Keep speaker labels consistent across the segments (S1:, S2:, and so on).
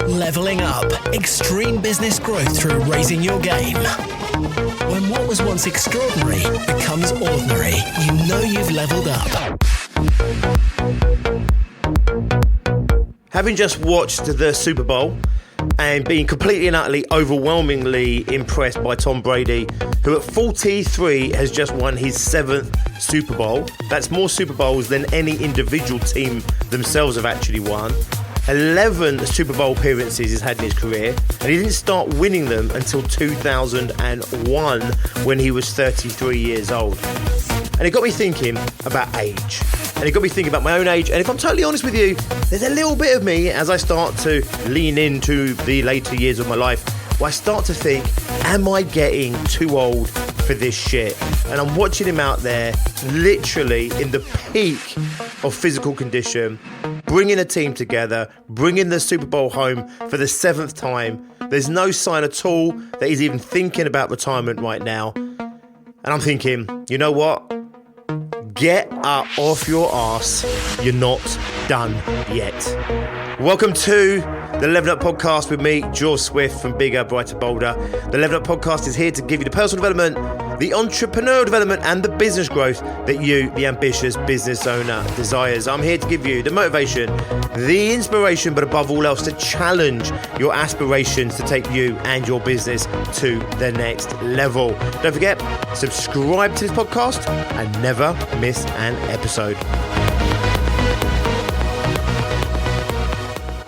S1: Leveling up. Extreme business growth through raising your game. When what was once extraordinary becomes ordinary, you know you've leveled up.
S2: Having just watched the Super Bowl and being completely and utterly overwhelmingly impressed by Tom Brady, who at 43 has just won his 7th Super Bowl. That's more Super Bowls than any individual team themselves have actually won. 11 Super Bowl appearances he's had in his career, and he didn't start winning them until 2001 when he was 33 years old. And it got me thinking about age. And it got me thinking about my own age. And if I'm totally honest with you, there's a little bit of me as I start to lean into the later years of my life where I start to think, am I getting too old for this shit? And I'm watching him out there literally in the peak of physical condition, bringing a team together, bringing the Super Bowl home for the 7th time. There's no sign at all that he's even thinking about retirement right now. And I'm thinking, you know what? Get up off your arse. You're not done yet. Welcome to the Level Up Podcast with me, George Swift from Bigger, Brighter, Bolder. The Level Up Podcast is here to give you the personal development, the entrepreneurial development and the business growth that you, the ambitious business owner, desires. I'm here to give you the motivation, the inspiration, but above all else, to challenge your aspirations to take you and your business to the next level. Don't forget, subscribe to this podcast and never miss an episode.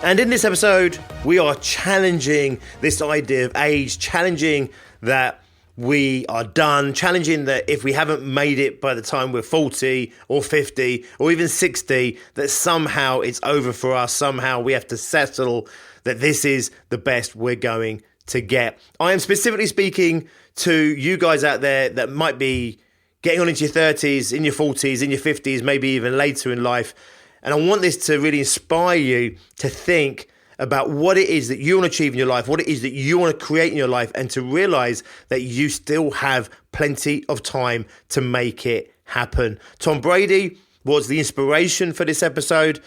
S2: And in this episode, we are challenging this idea of age, challenging that we are done, challenging that if we haven't made it by the time we're 40 or 50 or even 60, that somehow it's over for us. Somehow we have to settle that this is the best we're going to get. I am specifically speaking to you guys out there that might be getting on into your 30s, in your 40s, in your 50s, maybe even later in life. And I want this to really inspire you to think about what it is that you want to achieve in your life, what it is that you want to create in your life, and to realize that you still have plenty of time to make it happen. Tom Brady was the inspiration for this episode.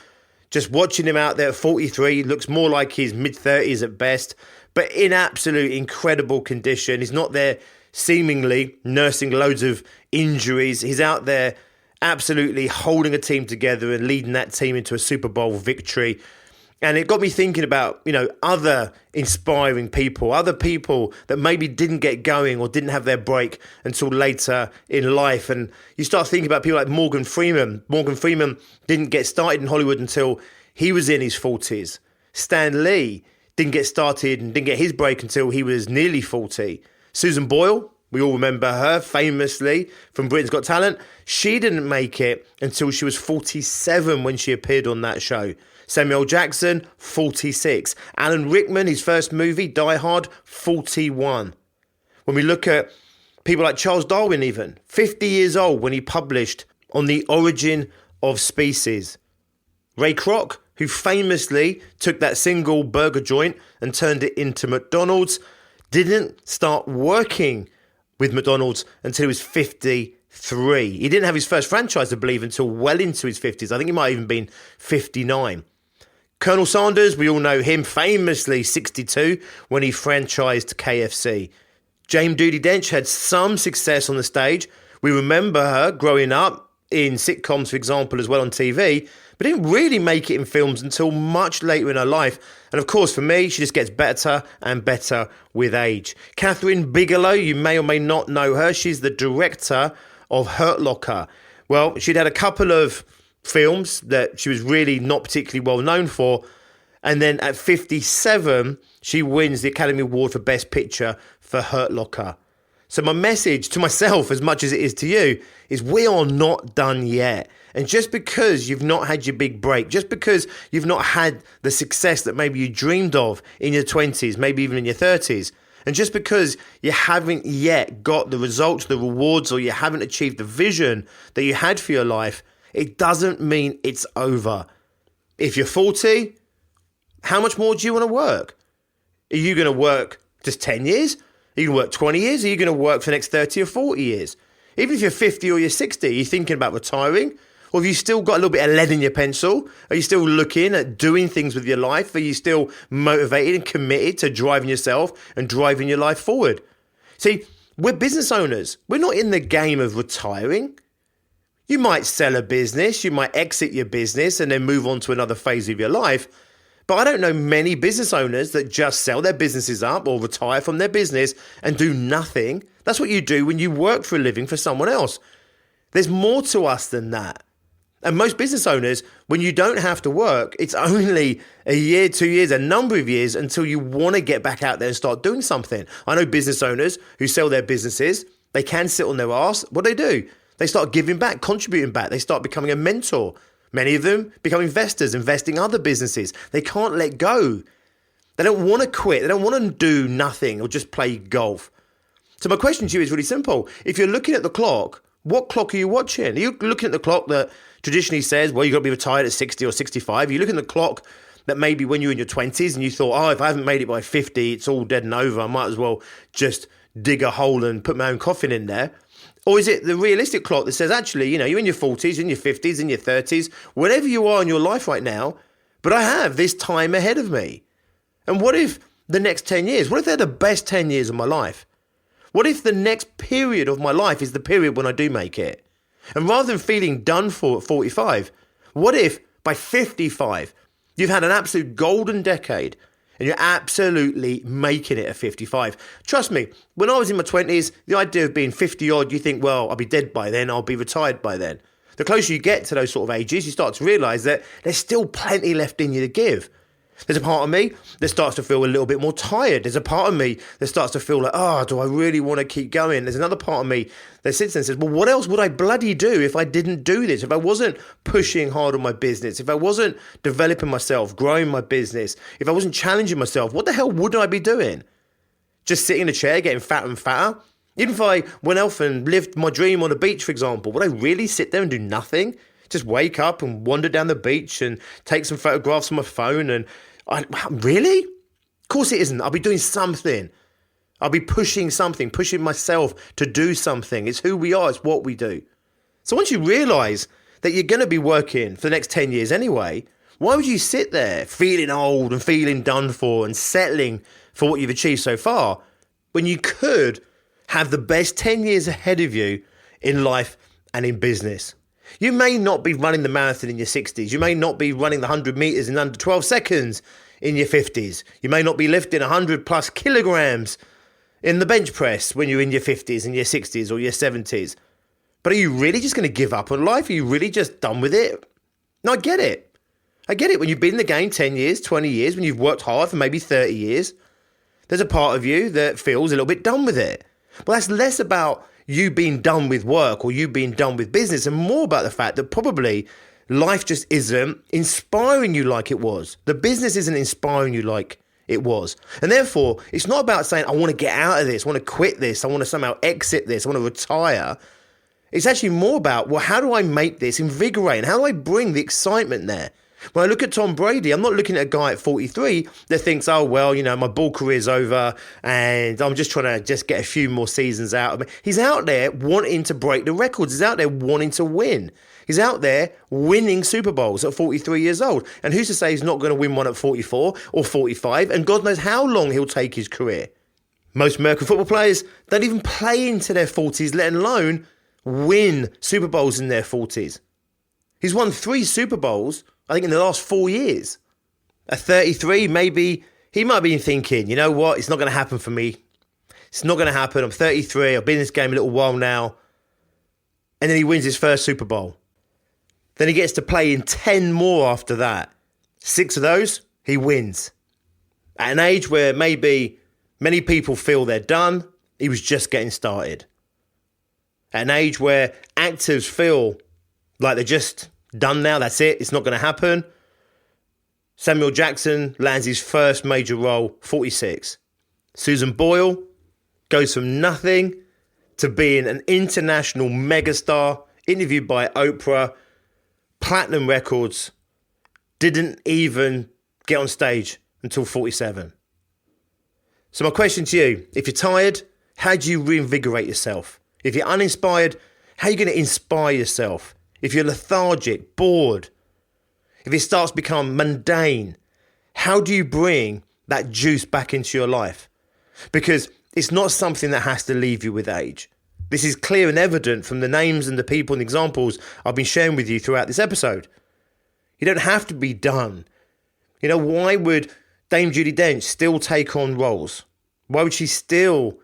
S2: Just watching him out there at 43, looks more like his mid-30s at best, but in absolute incredible condition. He's not there seemingly nursing loads of injuries. He's out there absolutely holding a team together and leading that team into a Super Bowl victory. And it got me thinking about, other inspiring people, other people that maybe didn't get going or didn't have their break until later in life. And you start thinking about people like Morgan Freeman. Morgan Freeman didn't get started in Hollywood until he was in his 40s. Stan Lee didn't get started and didn't get his break until he was nearly 40. Susan Boyle, we all remember her famously from Britain's Got Talent. She didn't make it until she was 47 when she appeared on that show. Samuel L Jackson, 46. Alan Rickman, his first movie, Die Hard, 41. When we look at people like Charles Darwin even, 50 years old when he published On the Origin of Species. Ray Kroc, who famously took that single burger joint and turned it into McDonald's, didn't start working with McDonald's until he was 53. He didn't have his first franchise, I believe, until well into his 50s. I think he might have even been 59. Colonel Saunders, we all know him famously 62 when he franchised KFC. Jane Judi Dench had some success on the stage. We remember her growing up in sitcoms, for example, as well on TV, but didn't really make it in films until much later in her life. And of course, for me, she just gets better and better with age. Kathryn Bigalow, you may or may not know her. She's the director of Hurt Locker. Well, she'd had a couple of films that she was really not particularly well known for. And then at 57, she wins the Academy Award for Best Picture for Hurt Locker. So my message to myself, as much as it is to you, is we are not done yet. And just because you've not had your big break, just because you've not had the success that maybe you dreamed of in your 20s, maybe even in your 30s, and just because you haven't yet got the results, the rewards, or you haven't achieved the vision that you had for your life, it doesn't mean it's over. If you're 40, how much more do you want to work? Are you going to work just 10 years? Are you going to work 20 years? Are you going to work for the next 30 or 40 years? Even if you're 50 or you're 60, are you thinking about retiring? Or have you still got a little bit of lead in your pencil? Are you still looking at doing things with your life? Are you still motivated and committed to driving yourself and driving your life forward? See, we're business owners. We're not in the game of retiring. You might sell a business, you might exit your business and then move on to another phase of your life. But I don't know many business owners that just sell their businesses up or retire from their business and do nothing. That's what you do when you work for a living for someone else. There's more to us than that. And most business owners, when you don't have to work, it's only a year, 2 years, a number of years until you want to get back out there and start doing something. I know business owners who sell their businesses. They can sit on their arse. What do? They start giving back, contributing back. They start becoming a mentor. Many of them become investors, investing in other businesses. They can't let go. They don't want to quit. They don't want to do nothing or just play golf. So my question to you is really simple. If you're looking at the clock, what clock are you watching? Are you looking at the clock that traditionally says, well, you've got to be retired at 60 or 65? Are you looking at the clock that maybe when you were in your 20s and you thought, oh, if I haven't made it by 50, it's all dead and over. I might as well just dig a hole and put my own coffin in there. Or is it the realistic clock that says, actually, you're in your 40s, in your 50s, in your 30s, wherever you are in your life right now, but I have this time ahead of me. And what if the next 10 years, what if they're the best 10 years of my life? What if the next period of my life is the period when I do make it? And rather than feeling done for at 45, what if by 55, you've had an absolute golden decade and you're absolutely making it at 55. Trust me, when I was in my 20s, the idea of being 50 odd, you think, well, I'll be dead by then, I'll be retired by then. The closer you get to those sort of ages, you start to realise that there's still plenty left in you to give. There's a part of me that starts to feel a little bit more tired. There's a part of me that starts to feel like, oh, do I really want to keep going? There's another part of me that sits there and says, well, what else would I bloody do if I didn't do this? If I wasn't pushing hard on my business, if I wasn't developing myself, growing my business, if I wasn't challenging myself, what the hell would I be doing? Just sitting in a chair, getting fatter and fatter? Even if I went off and lived my dream on a beach, for example, would I really sit there and do nothing? Just wake up and wander down the beach and take some photographs on my phone and really? Of course it isn't. I'll be doing something. I'll be pushing something, pushing myself to do something. It's who we are. It's what we do. So once you realise that you're going to be working for the next 10 years anyway, why would you sit there feeling old and feeling done for and settling for what you've achieved so far when you could have the best 10 years ahead of you in life and in business? You may not be running the marathon in your 60s. You may not be running the 100 metres in under 12 seconds in your 50s. You may not be lifting 100 plus kilograms in the bench press when you're in your 50s and your 60s or your 70s. But are you really just going to give up on life? Are you really just done with it? No, I get it. I get it. When you've been in the game 10 years, 20 years, when you've worked hard for maybe 30 years, there's a part of you that feels a little bit done with it. But that's less about you being done with work or you being done with business and more about the fact that probably life just isn't inspiring you like it was. The business isn't inspiring you like it was. And therefore, it's not about saying, I want to get out of this, I want to quit this, I want to somehow exit this, I want to retire. It's actually more about, well, how do I make this invigorating? How do I bring the excitement there? When I look at Tom Brady, I'm not looking at a guy at 43 that thinks, oh, well, my ball career's over and I'm just trying to just get a few more seasons out of me. He's out there wanting to break the records. He's out there wanting to win. He's out there winning Super Bowls at 43 years old. And who's to say he's not going to win one at 44 or 45? And God knows how long he'll take his career. Most American football players don't even play into their 40s, let alone win Super Bowls in their 40s. He's won 3 Super Bowls, I think, in the last 4 years. At 33, maybe he might have been thinking, you know what, it's not going to happen for me. It's not going to happen. I'm 33. I've been in this game a little while now. And then he wins his first Super Bowl. Then he gets to play in 10 more after that. 6 of those, he wins. At an age where maybe many people feel they're done, he was just getting started. At an age where actors feel like they're just done now, that's it, it's not going to happen. Samuel L Jackson lands his first major role, 46. Susan Boyle goes from nothing to being an international megastar, interviewed by Oprah, platinum records, didn't even get on stage until 47. So my question to you, if you're tired, how do you reinvigorate yourself? If you're uninspired, how are you going to inspire yourself? if you're lethargic, bored, if it starts to become mundane, how do you bring that juice back into your life? Because it's not something that has to leave you with age. This is clear and evident from the names and the people and examples I've been sharing with you throughout this episode. You don't have to be done. You know, why would Dame Judi Dench still take on roles? Why would she still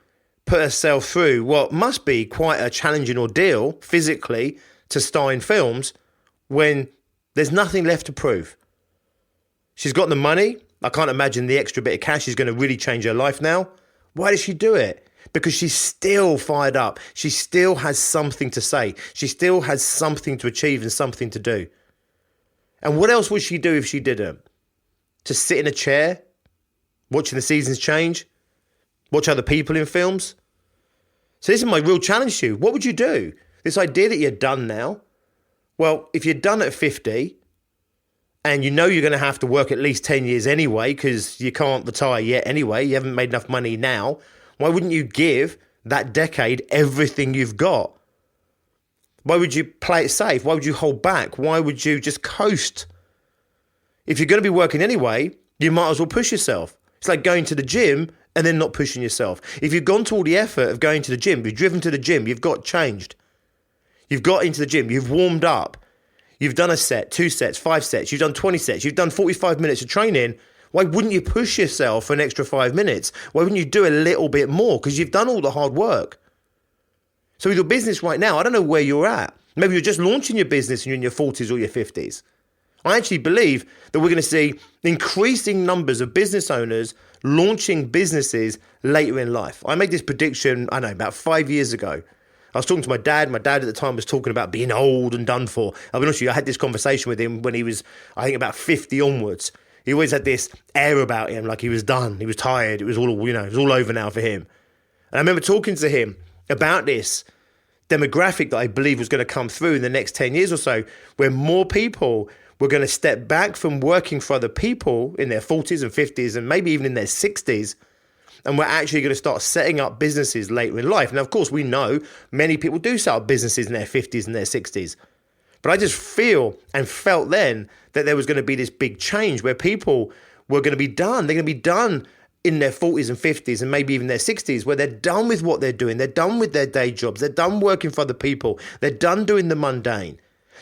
S2: put herself through what must be quite a challenging ordeal physically to star in films when there's nothing left to prove? She's got the money. I can't imagine the extra bit of cash is going to really change her life now. Why does she do it? Because she's still fired up. She still has something to say. She still has something to achieve and something to do. And what else would she do if she didn't? Just sit in a chair, watching the seasons change, watch other people in films? So this is my real challenge to you. What would you do? This idea that you're done now. Well, if you're done at 50 and you know you're going to have to work at least 10 years anyway because you can't retire yet anyway, you haven't made enough money now, why wouldn't you give that decade everything you've got? Why would you play it safe? Why would you hold back? Why would you just coast? If you're going to be working anyway, you might as well push yourself. It's like going to the gym and then not pushing yourself. If you've gone to all the effort of going to the gym, you've driven to the gym, you've got changed. You've got into the gym, you've warmed up. You've done a set, 2 sets, 5 sets, you've done 20 sets, you've done 45 minutes of training. Why wouldn't you push yourself for an extra 5 minutes? Why wouldn't you do a little bit more? Because you've done all the hard work. So with your business right now, I don't know where you're at. Maybe you're just launching your business and you're in your 40s or your 50s. I actually believe that we're going to see increasing numbers of business owners launching businesses later in life. I made this prediction, I don't know, about 5 years ago. I was talking to my dad. My dad at the time was talking about being old and done for. I'll be honest with you, I had this conversation with him when he was, I think, about 50 onwards. He always had this air about him, like he was done. He was tired. It was all, you know, it was all over now for him. And I remember talking to him about this demographic that I believe was going to come through in the next 10 years or so, where more people were going to step back from working for other people in their 40s and 50s and maybe even in their 60s, and we're actually going to start setting up businesses later in life. Now, of course, we know many people do set up businesses in their 50s and their 60s. But I just feel and felt then that there was going to be this big change where people were going to be done. They're going to be done in their 40s and 50s and maybe even their 60s, where they're done with what they're doing. They're done with their day jobs. They're done working for other people. They're done doing the mundane.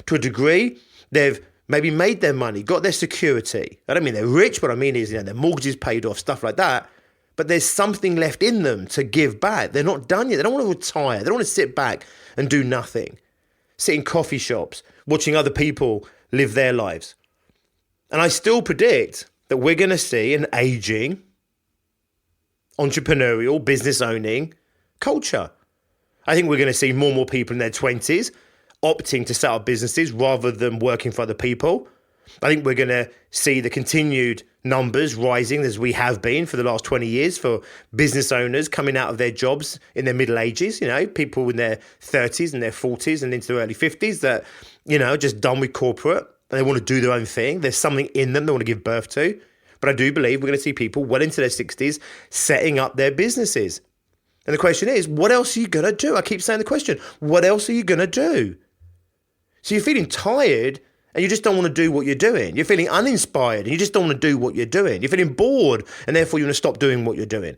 S2: To a degree, they've maybe made their money, got their security. I don't mean they're rich, but I mean is, you know, their mortgages paid off, stuff like that. But there's something left in them to give back. They're not done yet. They don't want to retire. They don't want to sit back and do nothing. Sit in coffee shops, watching other people live their lives. And I still predict that we're going to see an aging, entrepreneurial, business owning culture. I think we're going to see more and more people in their 20s opting to set up businesses rather than working for other people. I think we're going to see the continued numbers rising as we have been for the last 20 years for business owners coming out of their jobs in their middle ages, you know, people in their 30s and their 40s and into their early 50s that, you know, just done with corporate and they want to do their own thing. There's something in them they want to give birth to. But I do believe we're going to see people well into their 60s setting up their businesses. And the question is, what else are you going to do? I keep saying the question, what else are you going to do? So you're feeling tired and you just don't want to do what you're doing. You're feeling uninspired and you just don't want to do what you're doing. You're feeling bored and therefore you want to stop doing what you're doing.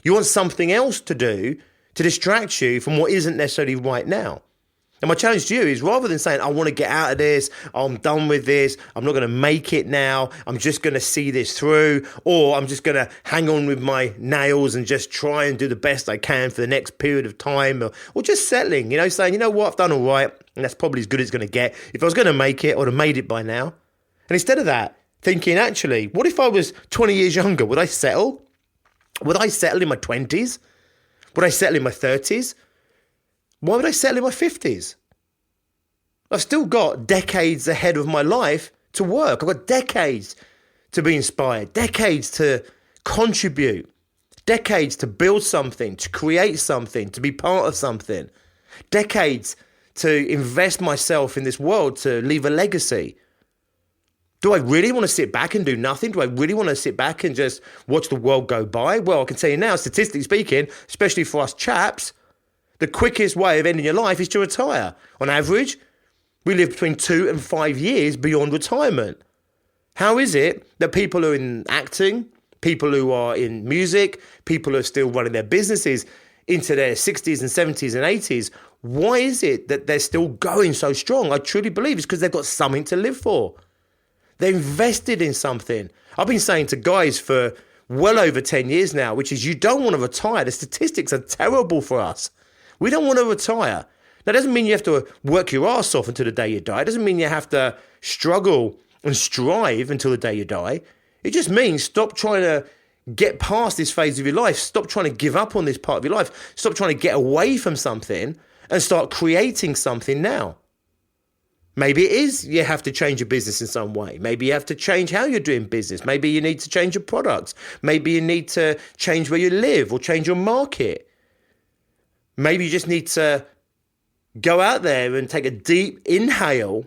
S2: You want something else to do to distract you from what isn't necessarily right now. And my challenge to you is, rather than saying, I want to get out of this, I'm done with this, I'm not going to make it now, I'm just going to see this through, or I'm just going to hang on with my nails and just try and do the best I can for the next period of time, or just settling, you know, saying, you know what, I've done all right, and that's probably as good as it's going to get. If I was going to make it, I would have made it by now. And instead of that, thinking, actually, what if I was 20 years younger? Would I settle? Would I settle in my 20s? Would I settle in my 30s? Why would I settle in my 50s? I've still got decades ahead of my life to work. I've got decades to be inspired, decades to contribute, decades to build something, to create something, to be part of something, decades to invest myself in this world, to leave a legacy. Do I really want to sit back and do nothing? Do I really want to sit back and just watch the world go by? Well, I can tell you now, statistically speaking, especially for us chaps, the quickest way of ending your life is to retire. On average, We live between 2 and 5 years beyond retirement. How is it that people who are in acting, people who are in music, people who are still running their businesses into their 60s and 70s and 80s, why is it that they're still going so strong? I truly believe it's because they've got something to live for. They're invested in something. I've been saying to guys for well over 10 years now, which is you don't want to retire. The statistics are terrible for us. We don't want to retire. That doesn't mean you have to work your ass off until the day you die. It doesn't mean you have to struggle and strive until the day you die. It just means stop trying to get past this phase of your life. Stop trying to give up on this part of your life. Stop trying to get away from something and start creating something now. Maybe it is you have to change your business in some way. Maybe you have to change how you're doing business. Maybe you need to change your products. Maybe you need to change where you live or change your market. Maybe you just need to go out there and take a deep inhale,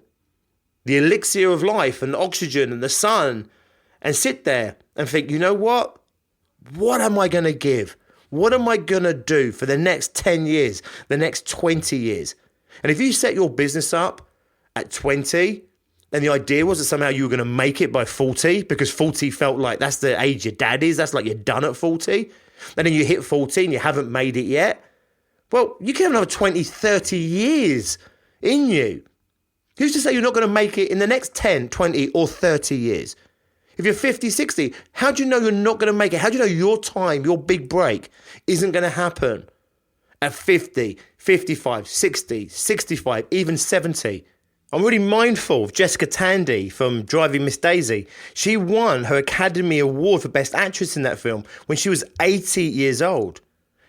S2: the elixir of life and oxygen and the sun, and sit there and think, you know what? What am I going to give? What am I going to do for the next 10 years, the next 20 years? And if you set your business up at 20, and the idea was that somehow you were going to make it by 40, because 40 felt like that's the age your dad is, that's like you're done at 40, and then you hit 40 and you haven't made it yet, well, you can have another 20, 30 years in you. Who's to say you're not going to make it in the next 10, 20 or 30 years? If you're 50, 60, how do you know you're not going to make it? How do you know your time, your big break isn't going to happen at 50, 55, 60, 65, even 70? I'm really mindful of Jessica Tandy from Driving Miss Daisy. She won her Academy Award for Best Actress in that film when she was 80 years old.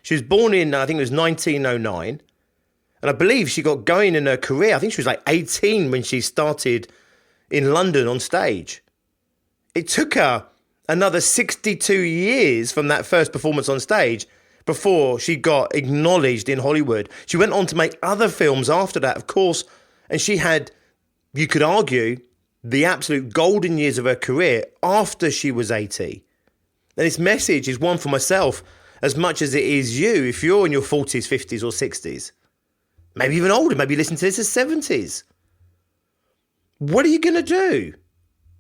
S2: She was born in, I think it was 1909. And I believe she got going in her career. I think she was like 18 when she started in London on stage. It took her another 62 years from that first performance on stage before she got acknowledged in Hollywood. She went on to make other films after that, of course, and she had, you could argue, the absolute golden years of her career after she was 80. And this message is one for myself as much as it is you if you're in your 40s, 50s or 60s. Maybe even older, maybe you listen to this as 70s. What are you going to do?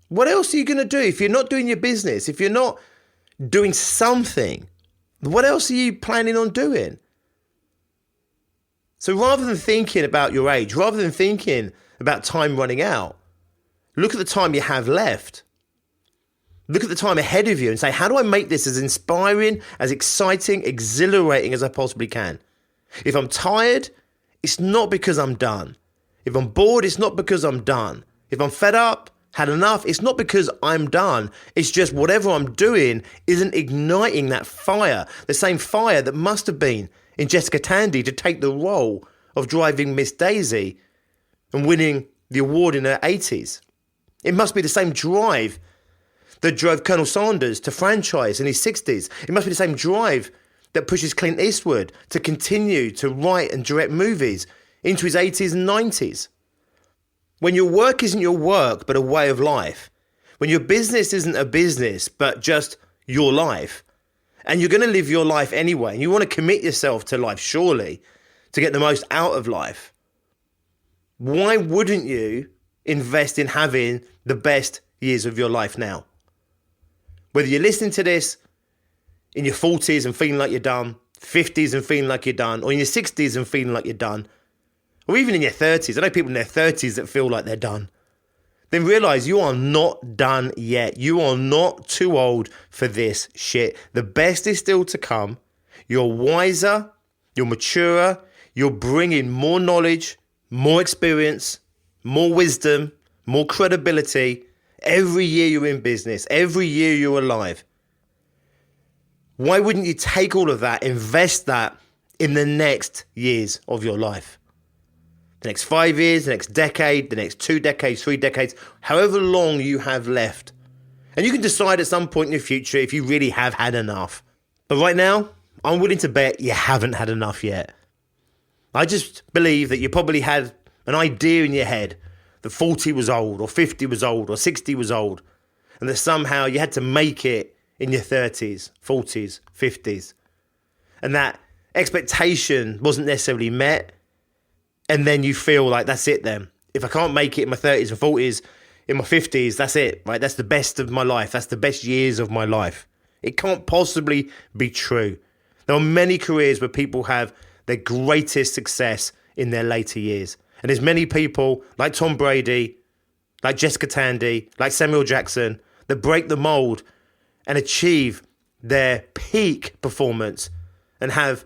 S2: What else are you going to do if you're not doing your business? If you're not doing something, what else are you planning on doing? So rather than thinking about your age, rather than thinking about time running out, look at the time you have left. Look at the time ahead of you and say, how do I make this as inspiring, as exciting, exhilarating as I possibly can? If I'm tired, it's not because I'm done. If I'm bored, it's not because I'm done. If I'm fed up, had enough, it's not because I'm done. It's just whatever I'm doing isn't igniting that fire, the same fire that must have been in Jessica Tandy to take the role of Driving Miss Daisy and winning the award in her 80s. It must be the same drive that drove Colonel Saunders to franchise in his 60s. It must be the same drive that pushes Clint Eastwood to continue to write and direct movies into his 80s and 90s. When your work isn't your work, but a way of life. When your business isn't a business, but just your life. And you're going to live your life anyway. And you want to commit yourself to life, surely, to get the most out of life. Why wouldn't you invest in having the best years of your life now? Whether you're listening to this in your 40s and feeling like you're done, 50s and feeling like you're done, or in your 60s and feeling like you're done, or even in your 30s. I know people in their 30s that feel like they're done. Then realise you are not done yet. You are not too old for this shit. The best is still to come. You're wiser, you're maturer, you're bringing more knowledge, more experience, more wisdom, more credibility every year you're in business, every year you're alive. Why wouldn't you take all of that, invest that in the next years of your life? The next 5 years, the next decade, the next 2 decades, 3 decades, however long you have left. And you can decide at some point in the future if you really have had enough. But right now, I'm willing to bet you haven't had enough yet. I just believe that you probably had an idea in your head that 40 was old, or 50 was old, or 60 was old, and that somehow you had to make it in your 30s, 40s, 50s. And that expectation wasn't necessarily met. And then you feel like that's it then. if I can't make it in my 30s and 40s, in my 50s, that's it, right? That's the best of my life. That's the best years of my life. It can't possibly be true. There are many careers where people have their greatest success in their later years. And there's many people like Tom Brady, like Jessica Tandy, like Samuel Jackson, that break the mold and achieve their peak performance and have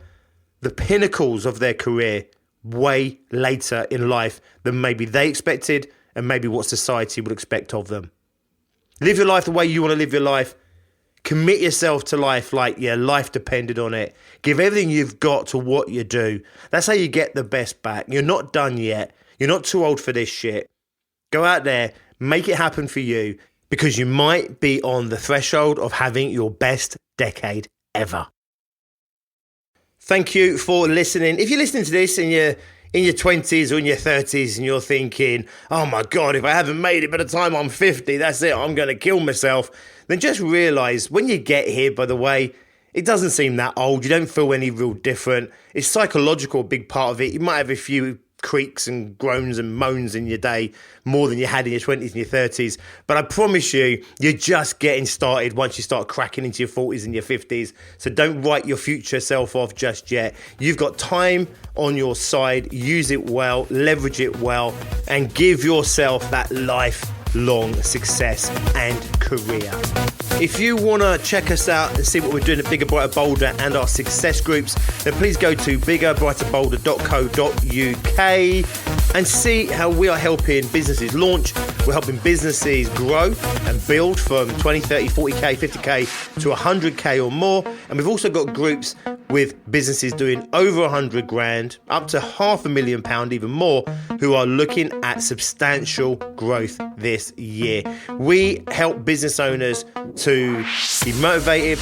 S2: the pinnacles of their career way later in life than maybe they expected and maybe what society would expect of them. Live your life the way you want to live your life. Commit yourself to life like your life depended on it. Give everything you've got to what you do. That's how you get the best back. You're not done yet. You're not too old for this shit. Go out there, make it happen for you, because you might be on the threshold of having your best decade ever. Thank you for listening. If you're listening to this and you're in your 20s or in your 30s and you're thinking, oh my God, if I haven't made it by the time I'm 50, that's it, I'm going to kill myself, then just realise when you get here, by the way, it doesn't seem that old. You don't feel any real different. It's psychological, a big part of it. You might have a few creaks and groans and moans in your day more than you had in your 20s and your 30s. But I promise you, you're just getting started once you start cracking into your 40s and your 50s. So don't write your future self off just yet. You've got time on your side. Use it well, leverage it well, and give yourself that lifelong success and career. If you want to check us out and see what we're doing at Bigger, Brighter, Bolder and our success groups, then please go to biggerbrighterbolder.co.uk and see how we are helping businesses launch. We're helping businesses grow and build from 20, 30, 40k, 50k to 100k or more. And we've also got groups with businesses doing over 100 grand, up to £500,000, even more, who are looking at substantial growth this year. We help business owners to be motivated,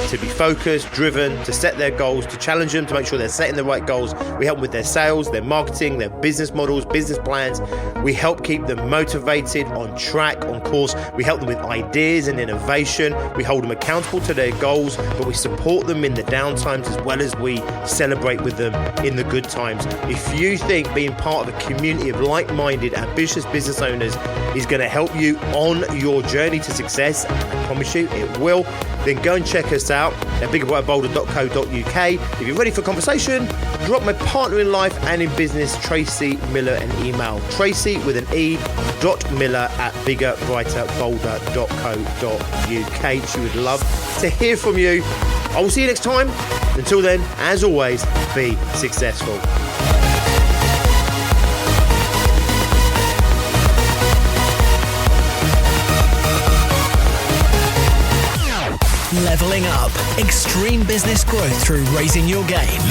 S2: to be focused, driven, to set their goals, to challenge them, to make sure they're setting the right goals. We help them with their sales, their marketing, their business models, business plans. We help keep them motivated, on track, on course. We help them with ideas and innovation. We hold them accountable to their goals, but we support them in the down times as well as we celebrate with them in the good times. If you think being part of a community of like-minded, ambitious business owners is going to help you on your journey to success, I promise you it will, then go and check us out at biggerbrighterbolder.co.uk. If you're ready for a conversation, drop my partner in life and in business, Tracy Miller, an email. Tracy with an e.miller@biggerbrighterbolder.co.uk. She would love to hear from you. I will see you next time. Until then, as always, be successful.
S1: Leveling up. Extreme business growth through raising your game.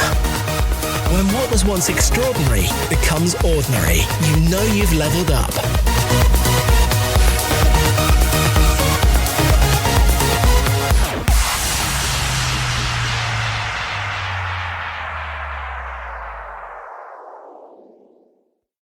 S1: When what was once extraordinary becomes ordinary, you know you've leveled up.